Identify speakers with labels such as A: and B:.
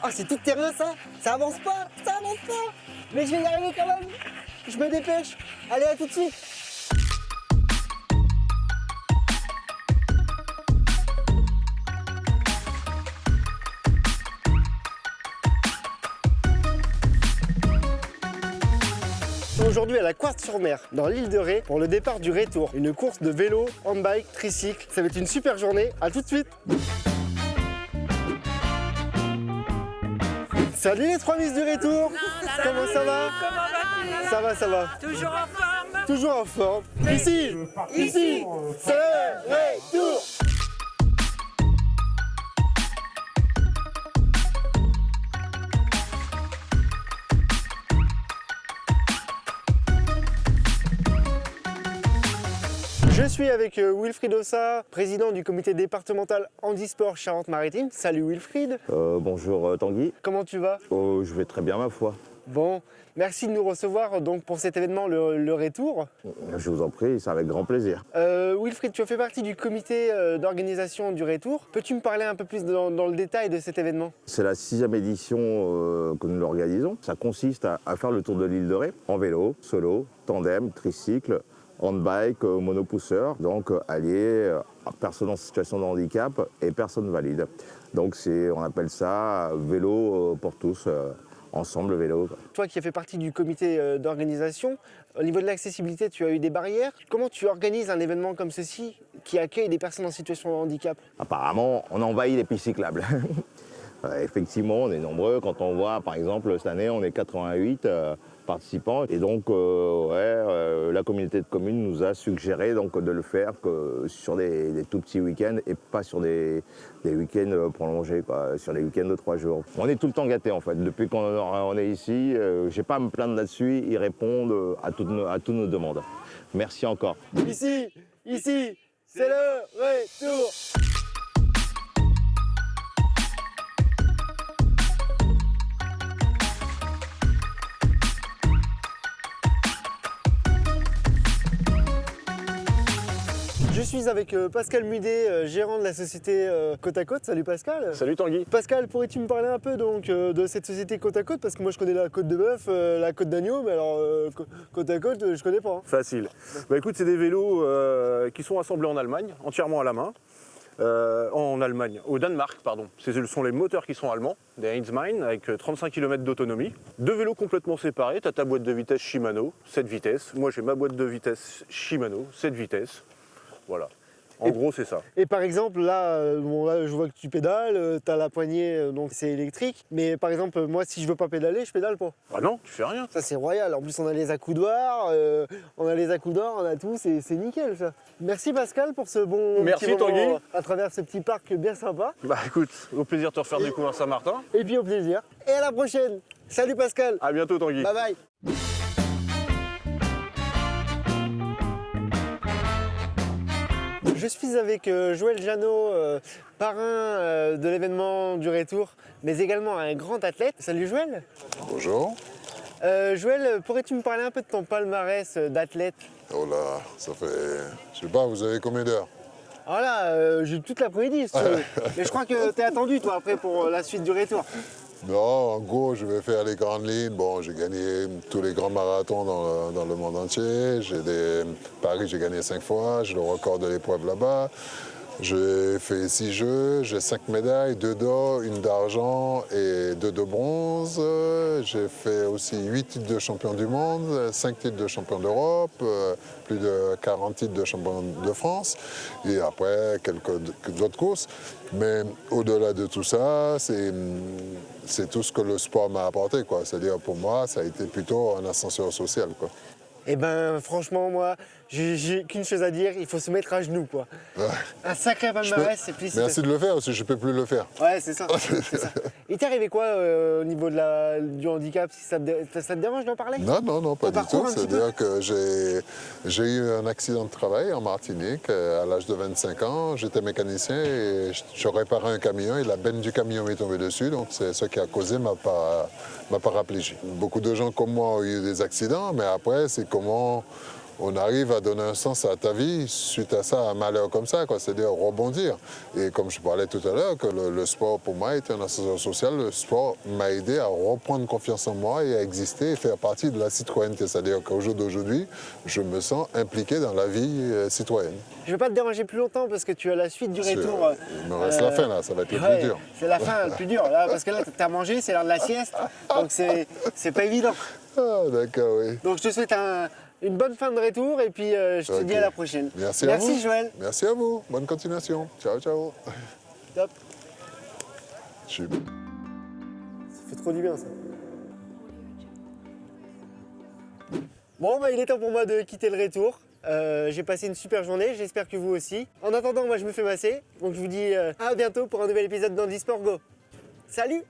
A: Ah, c'est tout terrain ça? Ça avance pas? Ça avance pas! Mais je vais y arriver quand même! Je me dépêche! Allez, à tout de suite! Aujourd'hui à la Couarde-sur-Mer, dans l'île de Ré, pour le départ du Ré-Tour. Une course de vélo, handbike, tricycle. Ça va être une super journée. À tout de suite! Salut les trois miss du Ré-Tour! Comment ça va?
B: Comment vas-tu?
A: Ça va, ça va.
B: Toujours en forme?
A: Toujours en forme. Ici, c'est le Ré-Tour! Je suis avec Wilfried Ossa, président du comité départemental handisport Charente-Maritime. Salut Wilfried.
C: Bonjour Tanguy.
A: Comment tu vas?
C: Je vais très bien ma foi.
A: Bon, merci de nous recevoir donc pour cet événement, le Ré-Tour.
C: Je vous en prie, c'est avec grand plaisir.
A: Wilfried, tu as fait partie du comité d'organisation du Ré-Tour. Peux-tu me parler un peu plus dans le détail de cet événement?
C: C'est la 6e édition que nous l'organisons. Ça consiste à faire le tour de l'île de Ré en vélo, solo, tandem, tricycle, handbike, monopousseur, donc allié à personnes en situation de handicap et personnes valides. Donc on appelle ça vélo pour tous, ensemble vélo.
A: Toi qui as fait partie du comité d'organisation, au niveau de l'accessibilité, tu as eu des barrières. Comment tu organises un événement comme ceci qui accueille des personnes en situation de handicap?
C: Apparemment, on envahit les pistes cyclables. Effectivement, on est nombreux. Quand on voit, par exemple, cette année, on est 88 participants. Et donc, la communauté de communes nous a suggéré donc, de le faire que sur des tout petits week-ends et pas sur des week-ends prolongés, quoi, sur les week-ends de 3 jours. On est tout le temps gâtés, en fait. Depuis qu'on est ici, j'ai pas à me plaindre là-dessus. Ils répondent à toutes nos demandes. Merci encore.
A: Ici, c'est le Ré-Tour! Je suis avec Pascal Mudet, gérant de la société Côte à Côte. Salut Pascal.
D: Salut Tanguy.
A: Pascal, pourrais-tu me parler un peu donc, de cette société Côte à Côte? Parce que moi je connais la côte de bœuf, la côte d'agneau, mais alors Côte à Côte, je connais pas. Hein.
D: Facile. Bah écoute, c'est des vélos qui sont assemblés en Allemagne, entièrement à la main. En Allemagne, au Danemark, pardon. Ce sont les moteurs qui sont allemands, des Heinzmann, avec 35 km d'autonomie. Deux vélos complètement séparés. Tu as ta boîte de vitesse Shimano, 7 vitesses. Moi j'ai ma boîte de vitesse Shimano, 7 vitesses. Voilà. En gros, c'est ça.
A: Et par exemple, là, là je vois que tu pédales, tu as la poignée, donc c'est électrique. Mais par exemple, moi, si je veux pas pédaler, je pédale pas.
D: Ah non, tu fais rien.
A: Ça, c'est royal. En plus, on a les accoudoirs, on a tout, c'est nickel, ça. Merci Pascal pour ce bon
D: Merci,
A: petit moment
D: Tanguy.
A: à travers ce petit parc bien sympa.
D: Bah écoute, au plaisir de te refaire découvrir Saint-Martin.
A: Et puis au plaisir. Et à la prochaine. Salut Pascal.
D: À bientôt Tanguy.
A: Bye bye. Je suis avec Joël Jeannot, parrain de l'événement du Ré-Tour, mais également un grand athlète. Salut Joël.
E: Bonjour.
A: Joël, pourrais-tu me parler un peu de ton palmarès d'athlète?
E: Oh là, ça fait... Je sais pas, vous avez combien d'heures?
A: Voilà, j'ai toute l'après-midi si tu veux. Mais je crois que t'es attendu toi après pour la suite du Ré-Tour.
E: Non, en gros, je vais faire les grandes lignes. Bon, j'ai gagné tous les grands marathons dans le monde entier. Paris, j'ai gagné 5 fois. J'ai le record de l'épreuve là-bas. J'ai fait 6 jeux, j'ai 5 médailles, 2 d'or, 1 d'argent et 2 de bronze. J'ai fait aussi 8 titres de champion du monde, 5 titres de champion d'Europe, plus de 40 titres de champion de France et après quelques d'autres courses. Mais au-delà de tout ça, c'est tout ce que le sport m'a apporté, quoi. C'est-à-dire pour moi, ça a été plutôt un ascenseur social, quoi.
A: Eh ben franchement moi, j'ai qu'une chose à dire, il faut se mettre à genoux quoi.
E: Ouais.
A: Un sacré palmarès, c'est plus.
E: Merci de le faire parce que je ne peux plus le faire.
A: Ouais, c'est ça. C'est ça. Il t'est arrivé quoi au niveau du handicap? Si ça te dérange d'en parler?
E: Non, pas
A: Ton
E: du
A: parcours,
E: tout.
A: un petit peu?
E: C'est-à-dire que j'ai eu un accident de travail en Martinique à l'âge de 25 ans. J'étais mécanicien et je réparais un camion et la benne du camion m'est tombée dessus. Donc c'est ce qui a causé ma paraplégie. Beaucoup de gens comme moi ont eu des accidents, mais après c'est comment on arrive à donner un sens à ta vie suite à ça, un malheur comme ça, quoi. C'est-à-dire rebondir. Et comme je parlais tout à l'heure, que le sport pour moi est un ascenseur social, le sport m'a aidé à reprendre confiance en moi et à exister et faire partie de la citoyenneté. C'est-à-dire qu'au jour d'aujourd'hui, je me sens impliqué dans la vie citoyenne.
A: Je ne vais pas te déranger plus longtemps parce que tu as la suite du retour.
E: Il me reste la fin là, ça va être le
A: Ouais,
E: plus dur.
A: c'est la fin, le plus dur, là, parce que là, tu as mangé, c'est l'heure de la sieste, donc c'est pas évident.
E: Ah, d'accord, oui.
A: Donc je te souhaite une bonne fin de retour et puis je te
E: Ok.
A: dis à la prochaine.
E: Merci à vous.
A: Merci Joël.
E: Merci à vous. Bonne continuation. Ciao, ciao.
A: Top.
E: Super.
A: Ça fait trop du bien ça. Bon, bah, il est temps pour moi de quitter le retour. J'ai passé une super journée, j'espère que vous aussi. En attendant, moi je me fais masser, donc je vous dis à bientôt pour un nouvel épisode d'Handisport Go. Salut!